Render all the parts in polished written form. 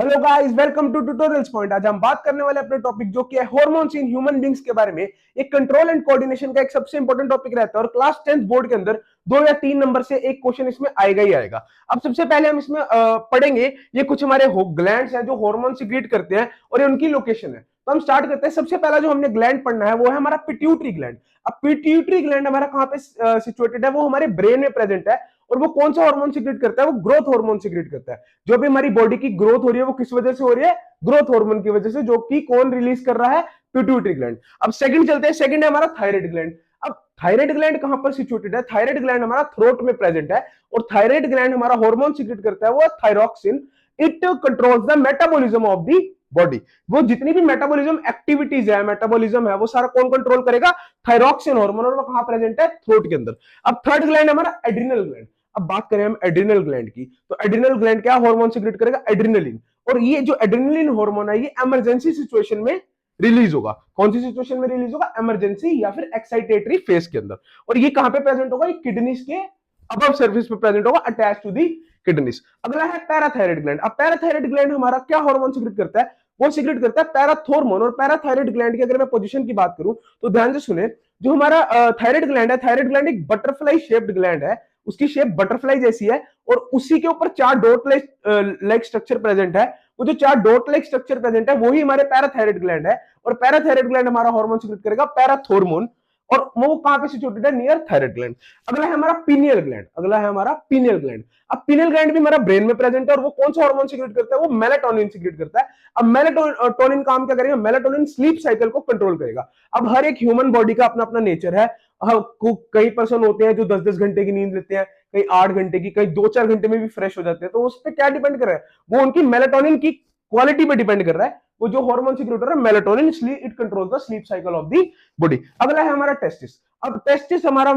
Hello guys, welcome to Tutorials Point. आज हम बात करने वाले अपने टॉपिक जो कि है हार्मोन्स इन ह्यूमन बींग्स के बारे में। एक कंट्रोल एंड कोऑर्डिनेशन का एक सबसे इंपॉर्टेंट टॉपिक रहता है और क्लास 10th बोर्ड के अंदर 2 या 3 नंबर से एक क्वेश्चन इसमें आएगा ही आएगा। अब सबसे पहले हम इसमें पढ़ेंगे ये कुछ हमारे ग्लैंड्स हैं जो हार्मोन सीक्रेट करते हैं और ये उनकी लोकेशन है। तो हम स्टार्ट करते हैं। सबसे पहला जो हमने ग्लैंड पढ़ना है वो है हमारा पिट्यूटरी ग्लैंड। अब पिट्यूटरी ग्लैंड हमारा कहां पे सिचुएटेड है? वो हमारे ब्रेन में प्रेजेंट है और वो कौन सा हार्मोन सीक्रेट करता है? वो ग्रोथ हार्मोन सीक्रेट करता है। जो भी हमारी बॉडी की ग्रोथ हो रही है वो किस वजह से हो रही है? ग्रोथ हार्मोन की वजह से, जो कि कौन रिलीज कर रहा है? Pituitary gland. अब सेकंड चलते हैं। सेकंड है हमारा थायराइड ग्लैंड। अब थायराइड ग्लैंड कहां पर सिचुएटेड है? थायराइड ग्लैंड हमारा थ्रोट में प्रेजेंट है और थायराइड ग्लैंड हमारा हार्मोन सीक्रेट करता है वो thyroxine. It controls the metabolism of the body. वो जितनी भी मेटाबॉलिज्म एक्टिविटीज है, मेटाबॉलिज्म है, वो सारा कौन कंट्रोल करेगा? Thyroxine hormone. और वो कहां प्रेजेंट है? थ्रोट के अंदर। अब थर्ड ग्लैंड हमारा एड्रिनल ग्लैंड। अब बात करें हम एड्रिनल ग्लैंड की, तो एड्रिनल ग्लैंड क्या हार्मोन सीक्रेट करेगा? एड्रिनलिन। और ये जो एड्रिनलिन हार्मोन है ये इमरजेंसी सिचुएशन में रिलीज होगा। कौन सी सिचुएशन में रिलीज होगा? इमरजेंसी या फिर एक्साइटेटरी फेज के अंदर। और ये कहां पे प्रेजेंट होगा? ये किडनीज के अबव सर्फेस पे प्रेजेंट होगा, अटैच टू दी किडनीज। अगला है पैराथायराइड ग्लैंड। अब पैराथायराइड ग्लैंड हमारा क्या हार्मोन सीक्रेट करता है? वो सीक्रेट करता है पैराथोर्मोन। और पैराथायराइड ग्लैंड की अगर मैं पोजीशन की बात करूं तो ध्यान से सुने। जो हमारा थायराइड ग्लैंड है, थायराइड ग्लैंड एक बटरफ्लाई शेप्ड ग्लैंड है। उसकी शेप बटरफ्लाई जैसी है और उसी के ऊपर 4 डॉट लाइक स्ट्रक्चर प्रेजेंट है। वो जो 4 डॉट लाइक स्ट्रक्चर प्रेजेंट है वही हमारे पैराथायराइड ग्लैंड है। और पैराथायराइड ग्लैंड हमारा हार्मोन सीक्रेट करेगा पैराथोर्मोन। और वो कहां पे सिचुएटेड है? Near thyroid gland. अगला है हमारा पीनियल ग्लैंड। अगला है हमारा पीनियल ग्लैंड। अब पीनियल ग्लैंड भी हमारा ब्रेन में प्रेजेंट है और वो कौन सा हार्मोन सीक्रेट करता है? वो मेलाटोनिन सीक्रेट करता है। अब मेलाटोनिन काम क्या करेगा? मेलाटोनिन स्लीप साइकिल को कंट्रोल करेगा। अब हर एक ह्यूमन बॉडी का अपना अपना नेचर है। कई पर्सन होते हैं जो 10-10 घंटे की नींद लेते हैं, कई 8 घंटे की, कई 2-4 घंटे में भी फ्रेश हो जाते हैं। तो उस पर क्या डिपेंड कर रहा है? वो उनकी मेलाटोनिन की क्वालिटी पे डिपेंड कर रहा है। वो जो हार्मोन सीक्रेट हो रहा है मेलाटोनिन, इसलिए it control the sleep cycle of the body. अगला है हमारा टेस्टिस। अब टेस्टिस हमारा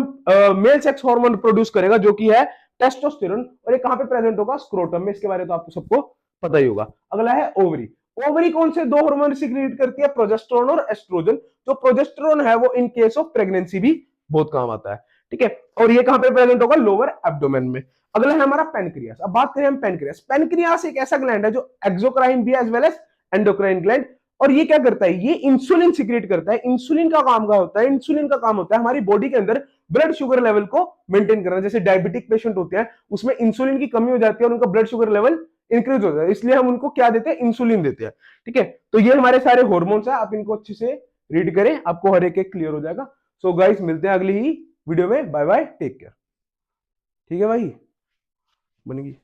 मेल सेक्स हार्मोन प्रोड्यूस करेगा जो कि है टेस्टोस्टेरोन। और ये कहां पे प्रेजेंट होगा? स्क्रोटम में। इसके बारे में तो आपको सबको पता ही होगा। अगला है ओवरी। ओवरी कौन से 2 हार्मोन सीक्रेट करती है? प्रोजेस्टेरोन और एस्ट्रोजन। जो प्रोजेस्टेरोन है वो इन केस ऑफ प्रेगनेंसी भी बहुत काम आता है। ठीक है। और ये कहां पे प्रेजेंट होगा? लोअर एब्डोमेन में। अगला है हमारा पेनक्रियास। अब बात करें हम पेनक्रियास। पेनक्रियास एक ऐसा ग्लैंड है जो एक्सोक्राइन भी है as well as endocrine gland. और ये क्या करता है? ये इंसुलिन सीक्रेट करता है। इंसुलिन का काम क्या होता है? इंसुलिन का काम होता है हमारी बॉडी के अंदर ब्लड शुगर लेवल को मेंटेन करना। जैसे डायबिटिक पेशेंट होते हैं उसमें इंसुलिन की कमी हो जाती है और उनका ब्लड शुगर लेवल इंक्रीज हो जाता है, इसलिए हम उनको क्या देते हैं? इंसुलिन देते हैं। ठीक है। तो ये हमारे सारे हार्मोन्स है। आप इनको अच्छे से रीड करें, आपको हर एक क्लियर हो जाएगा। सो गाइस, मिलते हैं अगली ही वीडियो में। Bye bye, take care. ठीक है भाई, बनेगी।